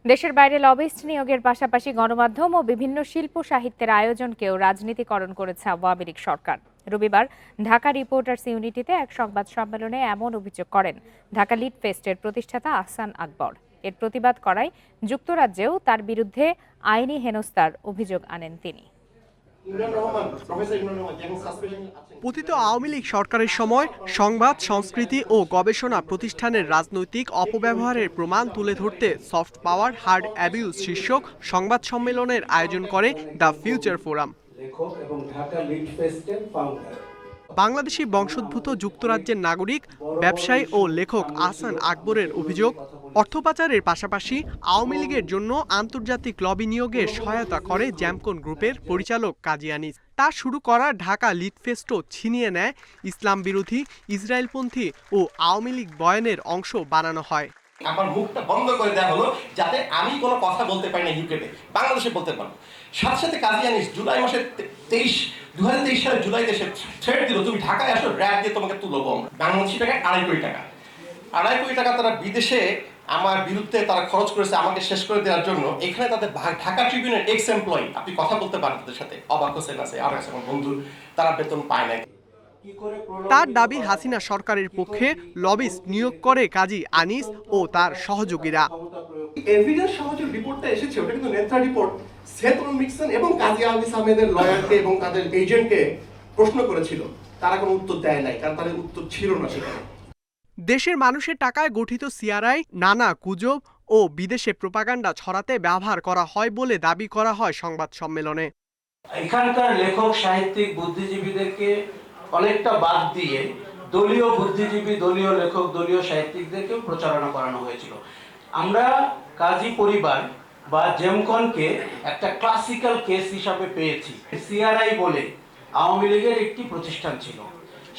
দেশের বাইরে লবিস্ট নিয়োগের পাশাপাশি গণমাধ্যম ও বিভিন্ন শিল্প সাহিত্যের আয়োজনকেও রাজনীতিকরণ করেছে আওয়ামী লীগ সরকার। রবিবার ঢাকা রিপোর্টার্স ইউনিটিতে এক সংবাদ সম্মেলনে এমন অভিযোগ করেন ঢাকা লিড ফেস্টের প্রতিষ্ঠাতা আহসান আকবর। এর প্রতিবাদ করায় যুক্তরাজ্যেও তার বিরুদ্ধে আইনি হেনস্থার অভিযোগ আনেন তিনি। পতিত আওয়ামী লীগ সরকারের সময় সংবাদ, সংস্কৃতি ও গবেষণা প্রতিষ্ঠানের রাজনৈতিক অপব্যবহারের প্রমাণ তুলে ধরতে সফট পাওয়ার হার্ড অ্যাবিউজ শীর্ষক সংবাদ সম্মেলনের আয়োজন করে দ্য ফিউচার ফোরাম। বাংলাদেশি বংশোদ্ভূত যুক্তরাজ্যের নাগরিক, ব্যবসায়ী ও লেখক আহসান আকবরের অভিযোগ, অর্থ পাচারের পাশাপাশি আওয়ামী লীগের জন্য আন্তর্জাতিক লবি নিয়োগে সহায়তা করে জ্যামকন গ্রুপের পরিচালক কাজী আনিস। তার শুরু করা ঢাকা লিড ফেস্টও ছিনিয়ে নেয় ইসলাম বিরোধী, ইসরায়েলপন্থী ও আওয়ামী লীগ বয়ানের অংশ বানানো হয়। আমার মুখটা বন্ধ করে দেওয়া হলো যাতে আমি কোনো কথা বলতে পারি না ইউকেতে, বাংলাদেশে বলতে পারবো। সাথে সাথে কাজী আনিস জুলাই মাসের 2023 সালের জুলাইতে সে থ্রেট দিল, তুমি ঢাকায় আসো, র্যাব দিয়ে তোমাকে তুলবো আমরা। বাংলাদেশি টাকা 2.5 কোটি টাকা, 2.5 কোটি টাকা তারা বিদেশে আমার বিরুদ্ধে তারা খরচ করেছে আমাকে শেষ করে দেওয়ার জন্য। এখানে তাদের ঢাকা ট্রিবিউনের এক্স এমপ্লয়ি, আপনি কথা বলতে পারেন তাদের সাথে, অবাক হোসেন আছে, আর আছে আমার বন্ধু, তারা বেতন পায় না। তার দাবি হাসিনা সরকারের পক্ষে লবিস্ট নিয়োগ করে কাজী আনিস ও তার সহযোগীরা। এভিডেন্স সহ যে রিপোর্টটা এসেছে ওটা কিন্তু নেত্রা রিপোর্ট। সেথ নিক্সন এবং কাজী আনিস আহমেদের লয়ারকে এবং তাদের এজেন্টকে প্রশ্ন করেছিল, তারা কোনো উত্তর দেয় নাই, কারণ তাদের উত্তর ছিল না সেখানে। দেশের মানুষের টাকায় গঠিত সিআরআই নানা গুজব ও বিদেশে প্রোপাগান্ডা ছড়াতে ব্যবহার করা হয় বলে দাবি করা হয় সংবাদ সম্মেলনে। এখানকার লেখক, সাহিত্যিক, বুদ্ধিজীবীদেরকে অনেকটা বাদ দিয়ে দলীয় বুদ্ধিজীবী, দলীয় লেখক, দলীয় সাহিত্যিকদেরকেও প্রচারণা করানো হয়েছিল। আমরা কাজী পরিবার বা জেমকনকে একটা ক্লাসিক্যাল কেস হিসাবে পেয়েছি। সিআরআই বলে আওয়ামী লীগের একটি প্রতিষ্ঠান ছিল,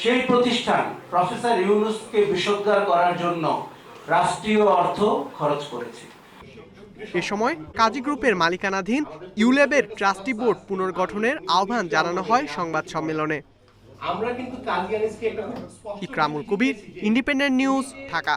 সেই প্রতিষ্ঠান প্রফেসর ইউনূসকে বিষোদ্গার করার জন্য রাষ্ট্রীয় অর্থ খরচ করেছে। এ সময় কাজী গ্রুপের মালিকানাধীন ইউলেবের ট্রাস্টি বোর্ড পুনর্গঠনের আহ্বান জানানো হয় সংবাদ সম্মেলনে। আমরা কিন্তু কাজী আনিসকে একটা ইকরামুল কবির, ইন্ডিপেন্ডেন্ট নিউজ, ঢাকা।